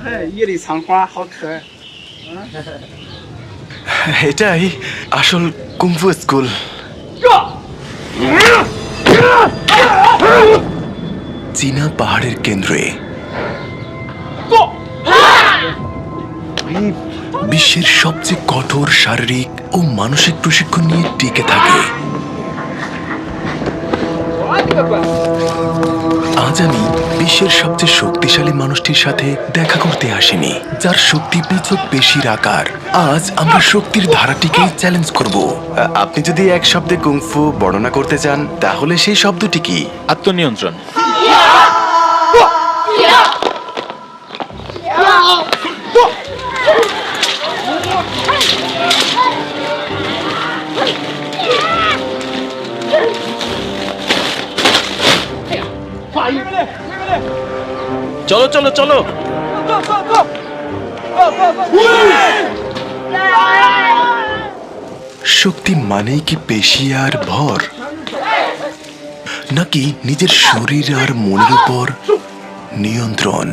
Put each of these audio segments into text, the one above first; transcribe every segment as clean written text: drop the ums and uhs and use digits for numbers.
夜里藏花好可爱。 এটাই আসল kung fu school. চীনা পাহাড়ের কেন্দ্রে বিশ্বের সবচেয়ে কঠোর শারীরিক ও মানসিক প্রশিক্ষণ নিয়ে টিকে থাকে। আজ আমি বিশ্বের সবচেয়ে শক্তিশালী মানুষটির সাথে দেখা করতে আসিনি, যার শক্তি পৃথক পেশির আকার। আজ আমরা শক্তির ধারাটিকেই চ্যালেঞ্জ করব। আপনি যদি এক শব্দে কুংফু বর্ণনা করতে চান, তাহলে সেই শব্দটি কি? আত্মনিয়ন্ত্রণ। চলো চলো চলো। শক্তি মানেই কি পেশি আর ভর, নাকি নিজের শরীর আর মনের উপর নিয়ন্ত্রণ?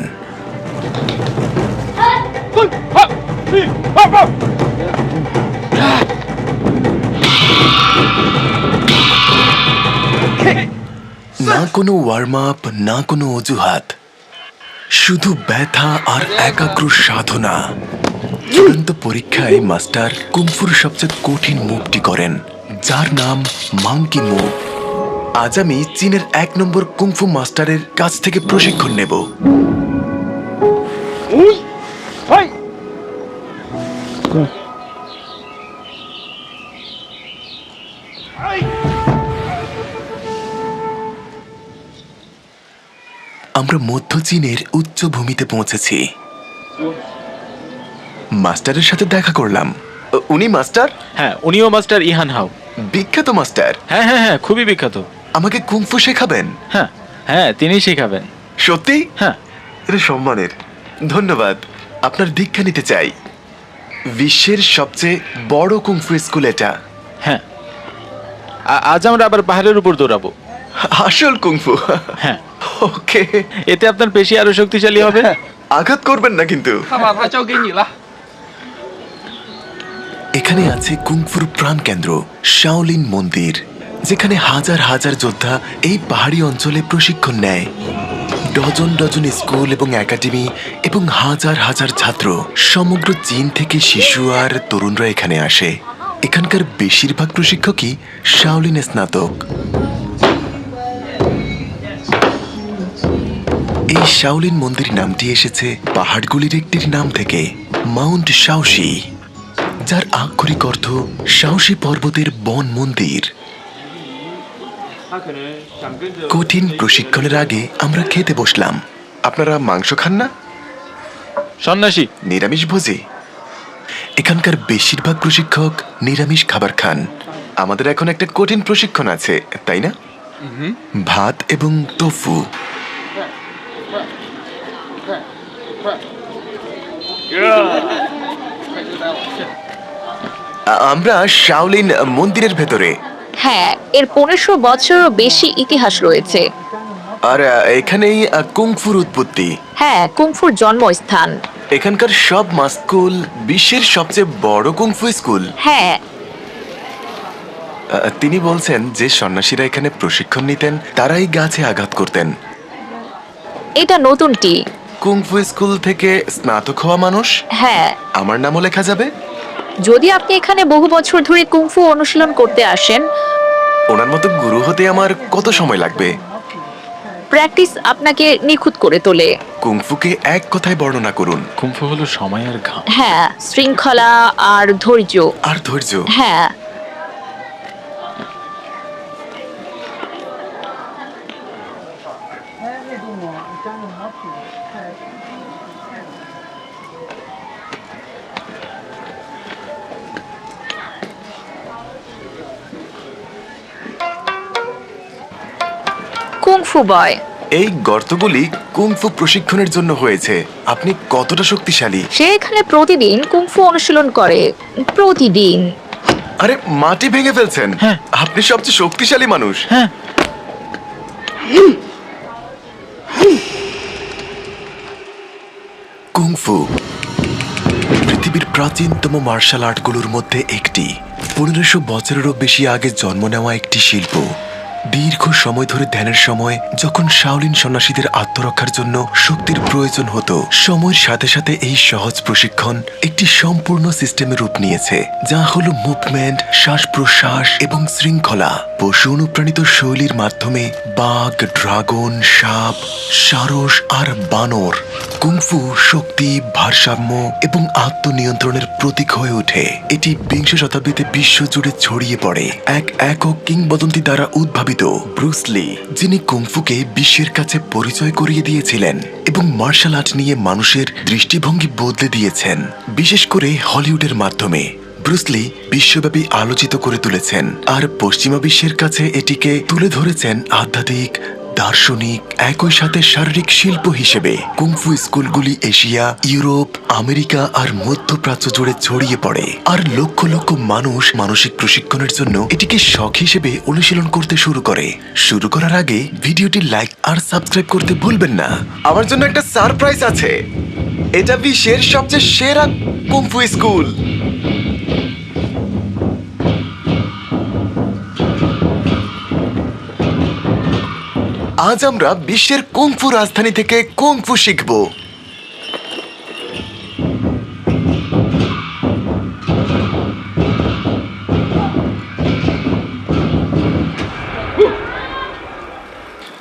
না কোনো ওয়ার্ম আপ, না কোনো অজুহাত, শুধু ব্যথা আর একাগ্র সাধনা। চূড়ান্ত পরীক্ষায় মাস্টার কুংফুর সবচেয়ে কঠিন মুভটি করেন, যার নাম মাংকি মুভ। আজ আমি চীনের 1 নম্বর কুংফু মাস্টারের কাছ থেকে প্রশিক্ষণ নেব। আমরা মধ্য চীনের উচ্চভূমিতে পৌঁছেছি। মাস্টারের সাথে দেখা করলাম। উনি মাস্টার? হ্যাঁ, উনিও মাস্টার ইহান হাও। বিখ্যাত মাস্টার? হ্যাঁ হ্যাঁ হ্যাঁ, খুবই বিখ্যাত। আমাকে কুংফু শেখাবেন? হ্যাঁ হ্যাঁ, তিনি শেখাবেন। সত্যি? হ্যাঁ। এটা সম্মানের। ধন্যবাদ। আপনার দীক্ষা নিতে চাই। বিশ্বের সবচেয়ে বড় কুংফু স্কুল এটা। হ্যাঁ, আজ আমরা আবার পাহাড়ের উপর দৌড়াবো। আসল কুংফু? হ্যাঁ। ওকে। এতে আপনার পেশি আরো শক্তিশালী হবে। আঘাত করবেন না কিন্তু। 他把它交给你了。 এখানে আছে কুংফুর প্রাণকেন্দ্র শাওলিন মন্দির, যেখানে হাজার হাজার যোদ্ধা এই পাহাড়ি অঞ্চলে প্রশিক্ষণ নেয়। ডজন ডজন স্কুল এবং একাডেমি এবং হাজার হাজার ছাত্র সমগ্র চীন থেকে শিশু আর তরুণরা এখানে আসে। এখানকার বেশিরভাগ প্রশিক্ষকই শাওলিনে স্নাতক। এই শাওলিন মন্দির নামটি এসেছে পাহাড়গুলির একটির নাম থেকে, মাউন্ট শাওশি, যার আক্ষরিক অর্থ শাওশি পর্বতের বন মন্দির। কঠিন প্রশিক্ষণের আগে আমরা খেতে বসলাম। আপনারা মাংস খান না? সন্ন্যাসী। নিরামিষ ভোজী। এখানকার বেশিরভাগ প্রশিক্ষক নিরামিষ খাবার খান। আমাদের এখন একটা কঠিন প্রশিক্ষণ আছে, তাই না? ভাত এবং তোফু। আমরা শাওলিন মন্দিরের ভেতরে। হ্যাঁ, এর 1500 বছরও বেশি ইতিহাস রয়েছে। আর এখানেই কুংফুর উৎপত্তি। হ্যাঁ, কুংফুর জন্মস্থান। এখানকার সব স্কুল বিশ্বের সবচেয়ে বড় কুংফু স্কুল। হ্যাঁ। তিনি বলছেন যে সন্ন্যাসীরা এখানে প্রশিক্ষণ নিতেন, তারাই গাছে আঘাত করতেন। এটা নতুনটি। কুংফু স্কুল থেকে স্নাতক হওয়া মানুষ? হ্যাঁ। আমার নামও লেখা যাবে? যদি আপনি এখানে বহু বছর ধরে কুংফু অনুশীলন করতে আসেন। ওনার মতো গুরু হতে আমার কত সময় লাগবে? প্র্যাকটিস আপনাকে নিখুঁত করে তোলে। কুংফুকে এক কথায় বর্ণনা করুন। কুংফু হলো সময় আর ঘাম। হ্যাঁ, শৃঙ্খলা আর ধৈর্য। আর ধৈর্য। হ্যাঁ। কুংফু বয়। এই গর্তগুলি কুংফু প্রশিক্ষণের জন্য হয়েছে। আপনি কতটা শক্তিশালী? সে এখানে প্রতিদিন কুংফু অনুশীলন করে। প্রতিদিন। আরে মাটি ভেঙে ফেলছেন। হ্যাঁ। আপনি সবচেয়ে শক্তিশালী মানুষ। হ্যাঁ। কুং কুংফু পৃথিবীর প্রাচীনতম মার্শাল আর্টগুলোর মধ্যে একটি। 1500 বছরেরও বেশি আগে জন্ম নেওয়া একটি শিল্প। দীর্ঘ সময় ধরে ধ্যানের সময় যখন শাওলিন সন্ন্যাসীদের আত্মরক্ষার জন্য শক্তির প্রয়োজন হতো, সময়ের সাথে সাথে এই সহজ প্রশিক্ষণ একটি সম্পূর্ণ সিস্টেমের রূপ নিয়েছে, যা হলো মুভমেন্ট, শ্বাস প্রশ্বাস এবং শৃঙ্খলা। পশু অনুপ্রাণিত শৈলীর মাধ্যমে বাঘ, ড্রাগন, সাপ, সারস আর বানর কুংফু শক্তি, ভারসাম্য এবং আত্মনিয়ন্ত্রণের প্রতীক হয়ে ওঠে। এটি বিংশ শতাব্দীতে বিশ্বজুড়ে ছড়িয়ে পড়ে এক একক কিংবদন্তি দ্বারা উদ্ভাবিত ব্রুস লি, যিনি কুংফুকে বিশ্বের কাছে পরিচয় করিয়ে দিয়েছিলেন এবং মার্শাল আর্ট নিয়ে মানুষের দৃষ্টিভঙ্গি বদলে দিয়েছেন, বিশেষ করে হলিউডের মাধ্যমে। ব্রুস লি বিশ্বব্যাপী আলোচিত করে তুলেছেন আর পশ্চিমা বিশ্বের কাছে এটিকে তুলে ধরেছেন আধ্যাত্মিক, দার্শনিক, একই সাথে শারীরিক শিল্প হিসেবে। কুংফু স্কুলগুলি এশিয়া, ইউরোপ, আমেরিকা আর মধ্যপ্রাচ্য জুড়ে ছড়িয়ে পড়ে, আর লক্ষ লক্ষ মানুষ মানসিক প্রশিক্ষণের জন্য এটিকে শখ হিসেবে অনুশীলন করতে শুরু করে। শুরু করার আগে ভিডিওটি লাইক আর সাবস্ক্রাইব করতে ভুলবেন না। আমার জন্য একটা সারপ্রাইজ আছে। এটা বিশ্বের সবচেয়ে সেরা কুংফু স্কুল। আজ আমরা বিশ্বের কুংফু রাজধানী থেকে কুংফু শিখব।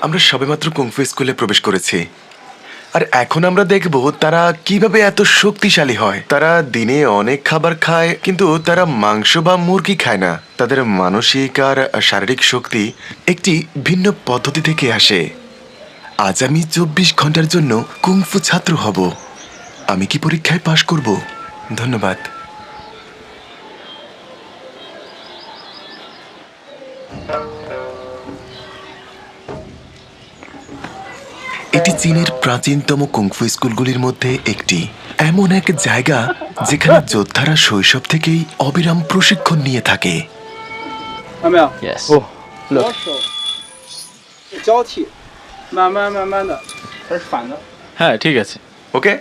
আমরা সবেমাত্র কুংফু স্কুলে প্রবেশ করেছি, আর এখন আমরা দেখব তারা কিভাবে এত শক্তিশালী হয়। তারা দিনে অনেক খাবার খায়, কিন্তু তারা মাংস বা মুরগি খায় না। তাদের মানসিক আর শারীরিক শক্তি একটি ভিন্ন পদ্ধতি থেকে আসে। আজ আমি 24 ঘন্টার জন্য কুংফু ছাত্র হব। আমি কি পরীক্ষায় পাশ করব? ধন্যবাদ। এটি চীনের প্রাচীনতম কুংফু স্কুলগুলির মধ্যে একটি। এমন এক জায়গা যেখানে যোদ্ধারা শৈশব থেকেই অবিরাম প্রশিক্ষণ নিয়ে থাকে। 看到没有？ Yes. 左手交替，慢慢慢慢的，它是反的。 হ্যাঁ ঠিক আছে, ওকে,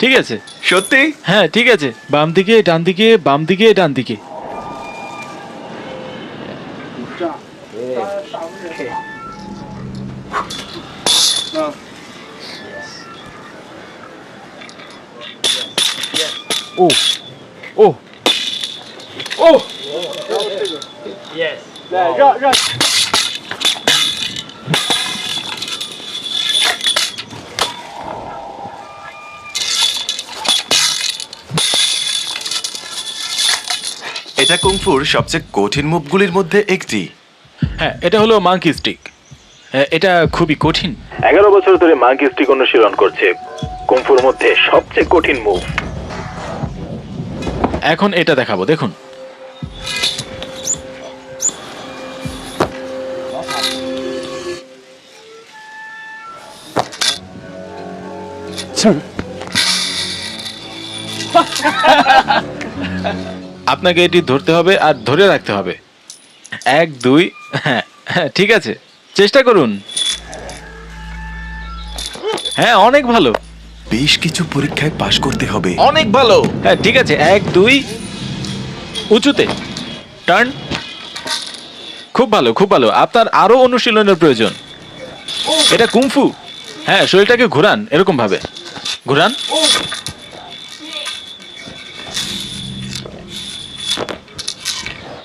ঠিক আছে, সত্যি? হ্যাঁ ঠিক আছে। বাম দিকে ডান দিকে, বাম দিকে ডান দিকে। 这样，它上不是。嗯。ও ও ও Yes。来，让。 এটা কুংফুর সবচেয়ে কঠিন মুভগুলির মধ্যে একটি। হ্যাঁ, এটা হলো মাঙ্কি স্টিক। এটা খুবই কঠিন। 11 বছর ধরে মাঙ্কি স্টিক অনুশীলন করছে। কুংফুর মধ্যে সবচেয়ে কঠিন মুভ। এখন এটা দেখাবো, দেখুন। আপনাকে এটি ধরতে হবে আর ধরে রাখতে হবে। 1 2, হ্যাঁ হ্যাঁ ঠিক আছে, চেষ্টা করুন। হ্যাঁ অনেক ভালো, বেশ কিছু পরীক্ষায় পাশ করতে হবে। অনেক ভালো। হ্যাঁ ঠিক আছে, 1 2, উঁচুতে টার্ন। খুব ভালো, খুব ভালো। আপনার আরো অনুশীলনের প্রয়োজন। এটা কুংফু। হ্যাঁ, শরীরটাকে ঘোরান, এরকম ভাবে ঘোরান।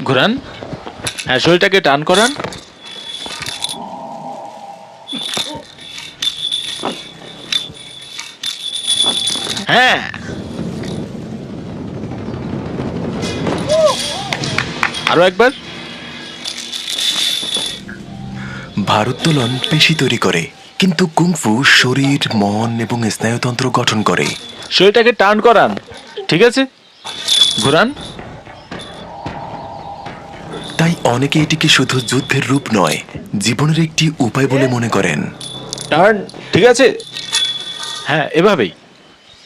ঘোরান। হ্যাঁ, শরীরটাকে টান করান। হ্যাঁ, আরো একবার। ভারোত্তোলন পেশি তৈরি করে, কিন্তু কুংফু শরীর, মন এবং স্নায়ুতন্ত্র গঠন করে। শরীরটাকে টান করান, ঠিক আছে, ঘোরান। তাই অনেকে এটিকে শুধু যুদ্ধের রূপ নয়, জীবনের একটি উপায় বলে মনে করেন। টার্ন, ঠিক আছে। হ্যাঁ, এভাবেই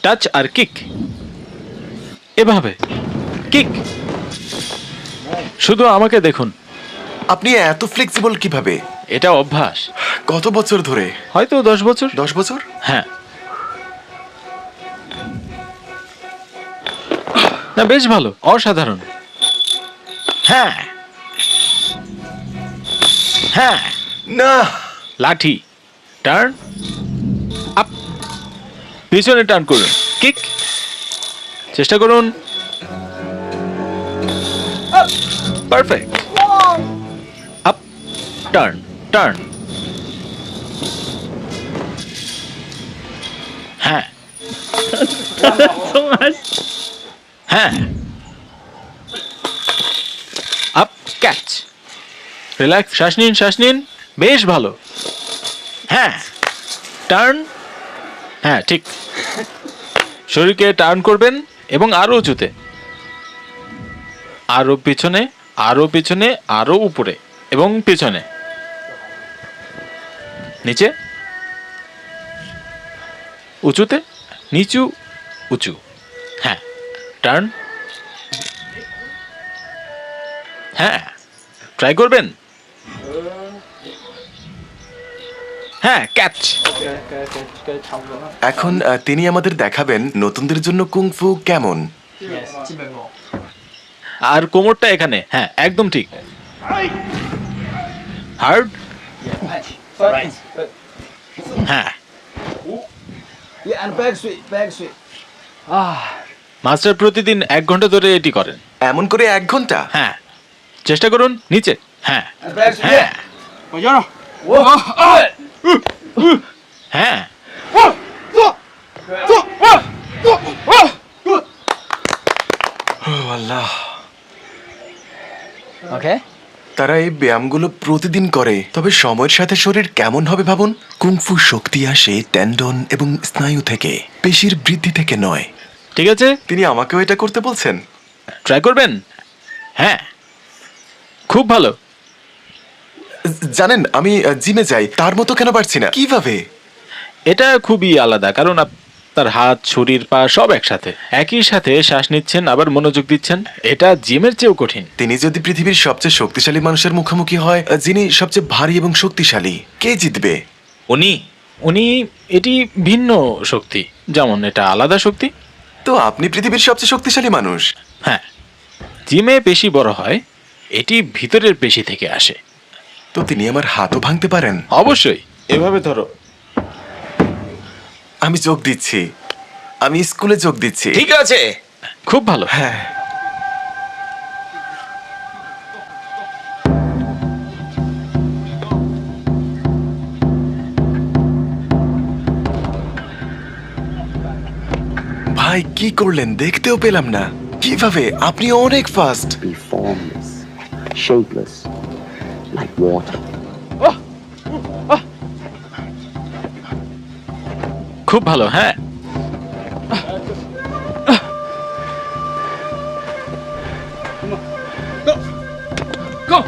টাচ আর কিক, এভাবে কিক। শুধু আমাকে দেখুন। আপনি এত ফ্লেক্সিবল কিভাবে? এটা অভ্যাস। কত বছর ধরে? হয়তো 10 বছর। 10 বছর? হ্যাঁ। না, বেশ ভালো, অসাধারণ। হ্যাঁ হ্যাঁ, না, লাঠি, টার্ন আপ, পিছনে টার্ন করুন, কিক, চেষ্টা করুন, পারফেক্ট, আপ, টার্ন, টার্ন, হ্যাঁ হ্যাঁ, আপ, ক্যাচ, রিল্যাক্স, শ্বাস নিন, শ্বাস নিন, বেশ ভালো, হ্যাঁ, টার্ন, হ্যাঁ ঠিক, শরীরকে টার্ন করবেন এবং আরো উঁচুতে, আরো পিছনে, আরো পিছনে, আরো উপরে এবং পিছনে, নিচে, উঁচুতে, নিচু, উঁচু, হ্যাঁ, টার্ন, হ্যাঁ, ট্রাই করবেন, হ্যাঁ, ক্যাচ। 该差不多了。 এখন তিনি আমাদের দেখাবেন নতুনদের জন্য কুংফু কেমন। Yes，基本功。 আর কোমরটা এখানে, হ্যাঁ একদম ঠিক, হার্ড, Right. হ্যাঁ, Yeah, and back sweep, back sweep. Master প্রতিদিন 1 ঘন্টা ধরে এটি করেন, এমন করে 1 ঘন্টা? হ্যাঁ, চেষ্টা করুন, নিচে, হ্যাঁ And back sweep. হ্যাঁ 我腰上。我হ্যাঁ, 坐。 ও আল্লাহ, Okay. তারা এই ব্যায়ামগুলো প্রতিদিন করে, তবে সময়ের সাথে শরীর কেমন হবে ভাবুন। কুংফু শক্তি আসে টেন্ডন এবং স্নায়ু থেকে, পেশির বৃদ্ধি থেকে নয়। ঠিক আছে, তিনি আমাকেও এটা করতে বলছেন? ট্রাই করবেন, হ্যাঁ, খুব ভালো। জানেন, আমি জিমে যাই, তার মতো কেন পারছি না? কিভাবে? এটা খুবই আলাদা, কারণ তার হাত, শরীর, পা সব একসাথে, একই সাথে শ্বাস নিচ্ছেন আবার মনোযোগ দিচ্ছেন, এটা জিমের চেয়েও কঠিন। তিনি যদি পৃথিবীর সবচেয়ে শক্তিশালী মানুষের মুখোমুখি হয়, যিনি সবচেয়ে ভারী এবং শক্তিশালী, কে জিতবে? উনি উনি এটি ভিন্ন শক্তি, যেমন এটা আলাদা শক্তি। তো আপনি পৃথিবীর সবচেয়ে শক্তিশালী মানুষ। হ্যাঁ, জিমে পেশি বড় হয়, এটি ভিতরের পেশি থেকে আসে। তো তিনি আমার হাতও ভাঙতে পারেন? অবশ্যই, এভাবে ধরো। আমি যোগ দিচ্ছি, আমি স্কুলে যোগ দিচ্ছি। ঠিক আছে, খুব ভালো। হ্যাঁ, ভাই কি করলেন দেখতেও পেলাম না। কিভাবে? আপনি অনেক fast. be formless, shapeless, like water. খুব ভালো, হ্যাঁ। Go.